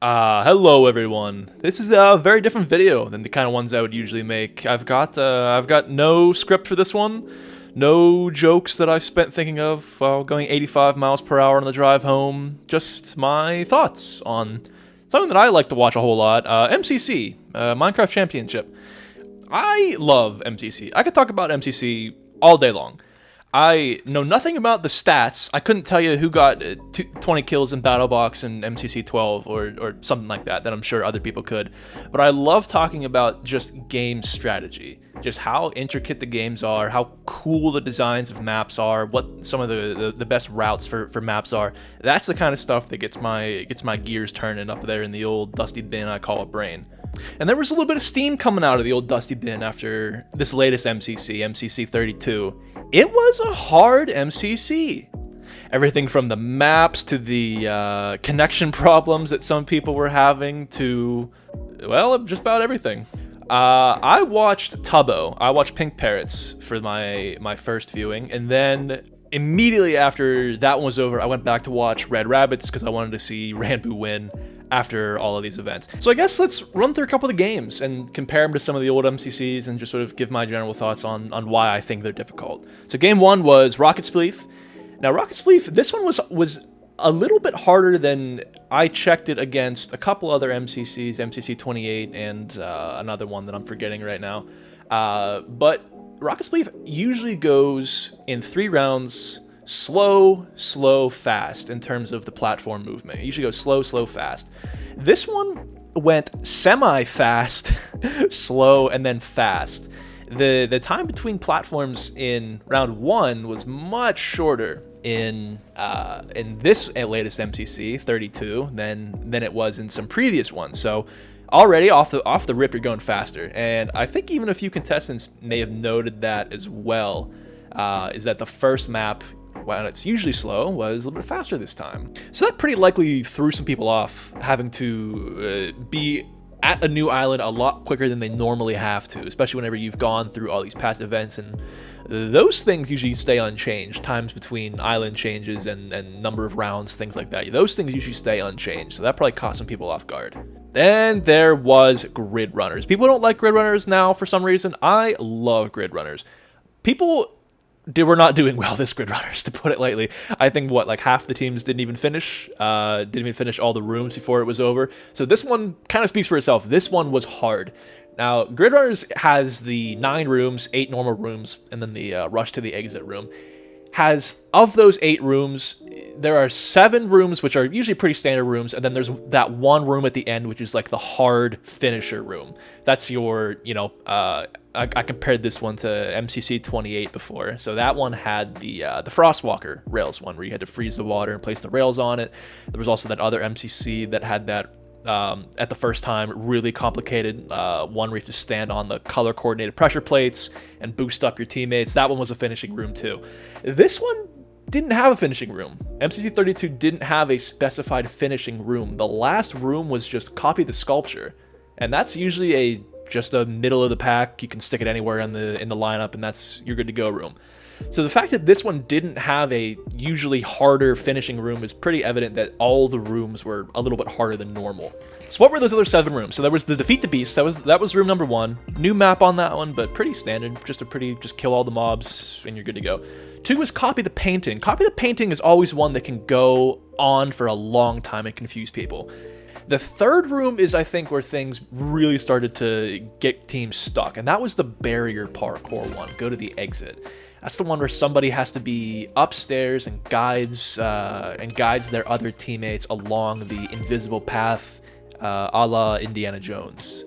Hello everyone. This is a very different video than the kind of ones I would usually make. I've got no script for this one, no jokes that I spent thinking of while going 85 miles per hour on the drive home. Just my thoughts on something that I like to watch a whole lot. MCC, Minecraft Championship. I love MCC. I could talk about MCC all day long. I know nothing about the stats. I couldn't tell you who got 20 kills in BattleBox and MCC 12 or something like that I'm sure other people could. But I love talking about just game strategy, just how intricate the games are, how cool the designs of maps are, what some of the best routes for maps are. That's the kind of stuff that gets my gears turning up there in the old dusty bin I call a brain. And there was a little bit of steam coming out of the old dusty bin after this latest MCC, MCC 32. It was a hard MCC. Everything from the maps to the connection problems that some people were having to, well, just about everything. I watched Tubbo. I watched Pink Parrots for my first viewing, and then immediately after that one was over, I went back to watch Red Rabbits because I wanted to see Ranboo win after all of these events. So I guess let's run through a couple of the games and compare them to some of the old MCCs and just sort of give my general thoughts on why I think they're difficult. So game one was Rocket Spleef. Now Rocket Spleef, this one was a little bit harder than I checked it against a couple other MCCs, MCC 28 and another one that I'm forgetting right now. But Rocket Spleef usually goes in 3 rounds, slow, fast in terms of the platform movement. It usually goes slow, fast. This one went semi-fast, slow, and then fast. The time between platforms in round 1 was much shorter in this latest MCC 32 than it was in some previous ones. So already off the rip, you're going faster. And I think even a few contestants may have noted that as well. Is that the first map, when it's usually slow, was a little bit faster this time. So that pretty likely threw some people off, having to be at a new island a lot quicker than they normally have to, especially whenever you've gone through all these past events, and those things usually stay unchanged. Times between island changes and number of rounds, things like that. Those things usually stay unchanged, so that probably caught some people off guard. Then there was Grid Runners. People don't like Grid Runners now for some reason. I love Grid Runners. People were not doing well this Grid Runners, to put it lightly. I think like half the teams didn't even finish all the rooms before it was over. So this one kind of speaks for itself. This one was hard. Now, Grid Runners has the 9 rooms, 8 normal rooms, and then the rush to the exit room. Of those 8 rooms, there are 7 rooms, which are usually pretty standard rooms, and then there's that one room at the end, which is like the hard finisher room. That's your, I compared this one to MCC 28 before. So that one had the Frostwalker rails one, where you had to freeze the water and place the rails on it. There was also that other MCC that had that, at the first time, really complicated one where you have to stand on the color-coordinated pressure plates and boost up your teammates. That one was a finishing room too. This one didn't have a finishing room. MCC 32 didn't have a specified finishing room. The last room was just copy the sculpture, and that's usually just a middle of the pack. You can stick it anywhere in the lineup, and that's your good to go room. So the fact that this one didn't have a usually harder finishing room is pretty evident that all the rooms were a little bit harder than normal. So what were those other 7 rooms? So there was the Defeat the Beast. That was room number 1. New map on that one, but pretty standard. Just kill all the mobs and you're good to go. 2 was Copy the Painting. Copy the Painting is always one that can go on for a long time and confuse people. The 3rd room is, I think, where things really started to get teams stuck, and that was the barrier parkour one. Go to the exit. That's the one where somebody has to be upstairs and guides their other teammates along the invisible path, a la Indiana Jones.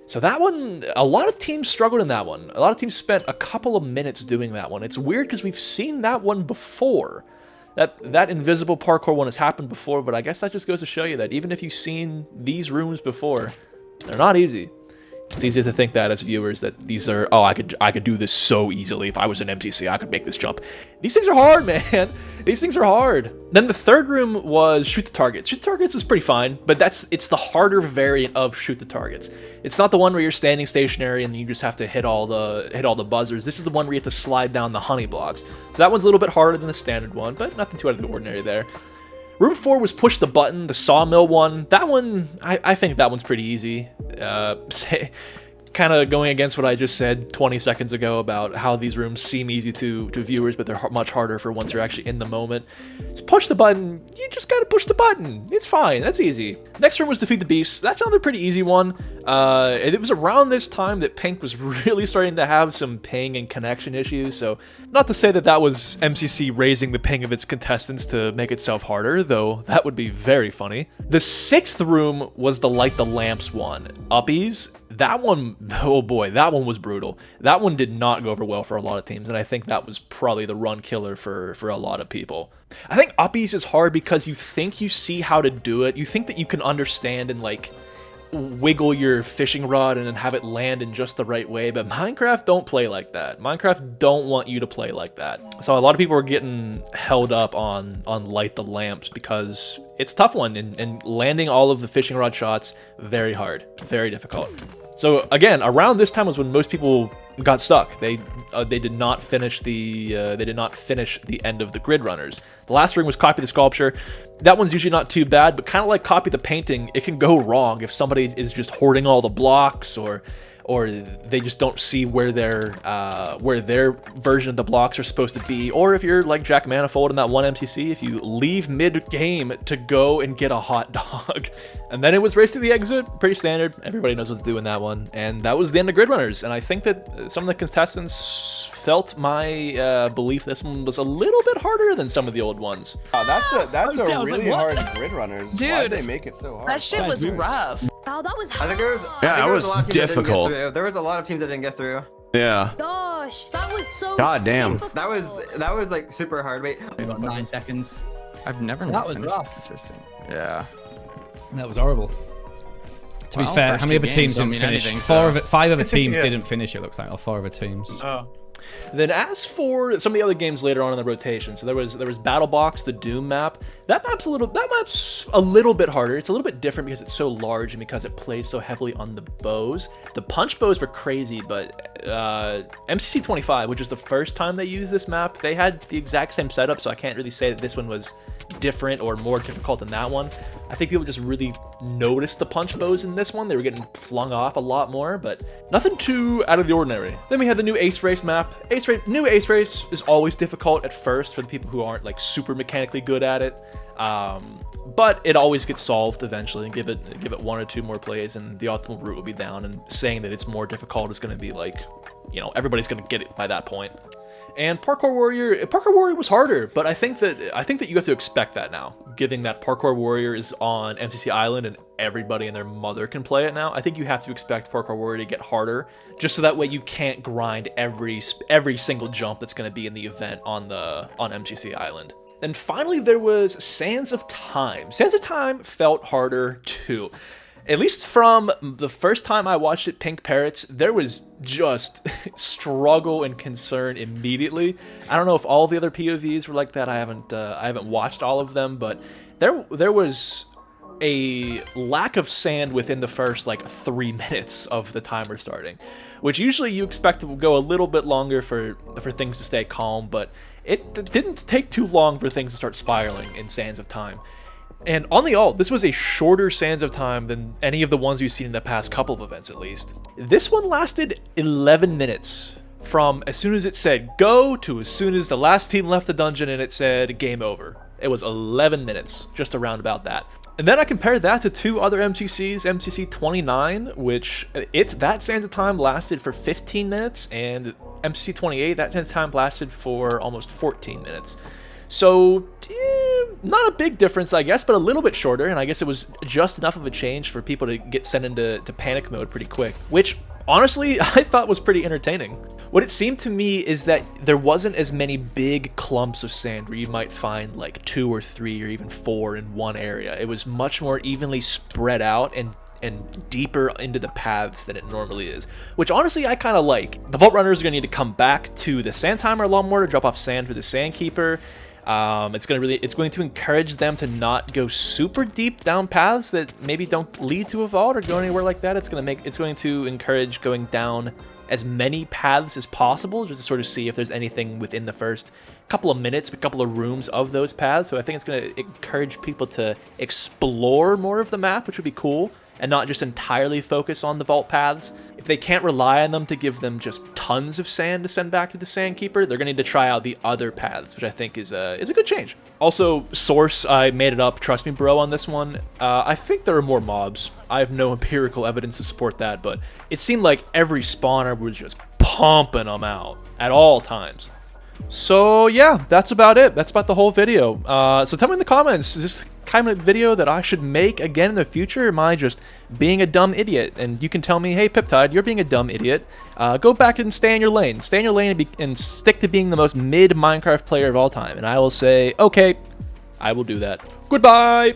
So that one, a lot of teams struggled in that one. A lot of teams spent a couple of minutes doing that one. It's weird because we've seen that one before. That invisible parkour one has happened before, but I guess that just goes to show you that even if you've seen these rooms before, they're not easy. It's easy to think that as viewers that these are, oh, I could do this so easily. If I was an MCC, I could make this jump. These things are hard, man. These things are hard. Then the 3rd room was Shoot the Targets. Shoot the Targets is pretty fine, but it's the harder variant of Shoot the Targets. It's not the one where you're standing stationary and you just have to hit all the buzzers. This is the one where you have to slide down the honey blocks. So that one's a little bit harder than the standard one, but nothing too out of the ordinary there. Room 4 was push the button, the sawmill one. That one, I think that one's pretty easy. Kind of going against what I just said 20 seconds ago about how these rooms seem easy to viewers, but they're much harder for once you're actually in the moment. Just push the button. You just gotta push the button. It's fine. That's easy. Next room was defeat the beast. That's another pretty easy one. It was around this time that Pink was really starting to have some ping and connection issues, so not to say that that was MCC raising the ping of its contestants to make itself harder, though that would be very funny. The 6th room was the light the lamps one. Uppies. That one, oh boy, that one was brutal. That one did not go over well for a lot of teams, and I think that was probably the run killer for a lot of people. I think Uppies is hard because you think you see how to do it. You think that you can understand and, like, wiggle your fishing rod and then have it land in just the right way, but Minecraft don't play like that. Minecraft don't want you to play like that. So a lot of people are getting held up on light the lamps because it's a tough one, and landing all of the fishing rod shots, very hard, very difficult. So again, around this time was when most people got stuck. They did not finish the end of the grid runners. The last ring was copy the sculpture. That one's usually not too bad, but kind of like copy the painting, it can go wrong if somebody is just hoarding all the blocks, or they just don't see where their version of the blocks are supposed to be, or if you're like Jack Manifold in that one MCC, if you leave mid-game to go and get a hot dog. And then it was race to the exit, pretty standard. Everybody knows what to do in that one, and that was the end of grid runners. And I think that some of the contestants felt my belief this one was a little bit harder than some of the old ones. Oh, that's a really hard grid runners. Dude, why'd they make it so hard? That shit was rough. Oh, that was hard. I think there was, yeah, that was difficult. There was a lot of teams that didn't get through. Yeah. Gosh, that was so God damn. difficult. That was like super hard. Wait. We got 9 seconds. I've never. That was rough. Interesting. Yeah. That was horrible. To be fair, how many other teams didn't finish? 5 other teams didn't finish, it looks like, or 4 other teams. Oh. Then as for some of the other games later on in the rotation, so there was Battle Box, the Doom map. That map's a little bit harder. It's a little bit different because it's so large and because it plays so heavily on the bows. The punch bows were crazy, but MCC 25, which is the first time they used this map, they had the exact same setup, so I can't really say that this one was different or more difficult than that one. I think people just really noticed the punch bows in this one. They were getting flung off a lot more, but nothing too out of the ordinary. Then we had the new Ace Race map. New Ace Race is always difficult at first for the people who aren't like super mechanically good at it, but it always gets solved eventually. And give it 1 or 2 more plays, and the optimal route will be down. And saying that it's more difficult is going to be like, you know, everybody's going to get it by that point. And Parkour Warrior was harder, but I think that you have to expect that now, given that Parkour Warrior is on MCC Island and everybody and their mother can play it now. I think you have to expect Parkour Warrior to get harder, just so that way you can't grind every single jump that's going to be in the event on MCC Island. Then finally there was Sands of Time. Sands of Time felt harder too. At least from the first time I watched it, Pink Parrots, there was just struggle and concern immediately. I don't know if all the other POVs were like that. I haven't watched all of them, but there was a lack of sand within the first like 3 minutes of the timer starting, which usually you expect to go a little bit longer for things to stay calm, but it didn't take too long for things to start spiraling in Sands of Time. And on the all, this was a shorter Sands of Time than any of the ones we've seen in the past couple of events, at least. This one lasted 11 minutes, from as soon as it said go to as soon as the last team left the dungeon and it said game over. It was 11 minutes, just around about that. And then I compared that to 2 other MCCs, MCC 29, which that Sands of Time lasted for 15 minutes, and MCC 28, that Sands of Time lasted for almost 14 minutes. So, not a big difference, I guess, but a little bit shorter, and I guess it was just enough of a change for people to get sent into panic mode pretty quick, which, honestly, I thought was pretty entertaining. What it seemed to me is that there wasn't as many big clumps of sand where you might find like 2 or 3 or even 4 in one area. It was much more evenly spread out and deeper into the paths than it normally is, which honestly I kind of like. The Vault Runners are going to need to come back to the Sand Timer a lot more to drop off sand for the Sandkeeper. It's going to encourage them to not go super deep down paths that maybe don't lead to a vault or go anywhere like that. It's going to encourage going down as many paths as possible, just to sort of see if there's anything within the first couple of minutes, a couple of rooms of those paths. So I think it's going to encourage people to explore more of the map, which would be cool, and not just entirely focus on the vault paths. If they can't rely on them to give them just tons of sand to send back to the Sandkeeper, they're going to need to try out the other paths, which I think is a good change. Also, Source, I made it up, trust me bro, on this one. I think there are more mobs. I have no empirical evidence to support that, but it seemed like every spawner was just pumping them out at all times. So yeah, that's about it. That's about the whole video. So tell me in the comments, is this kind of video that I should make again in the future? Am I just being a dumb idiot? And you can tell me, hey Piptide, you're being a dumb idiot. Go back and stay in your lane. Stay in your lane and stick to being the most mid Minecraft player of all time. And I will say, okay, I will do that. Goodbye!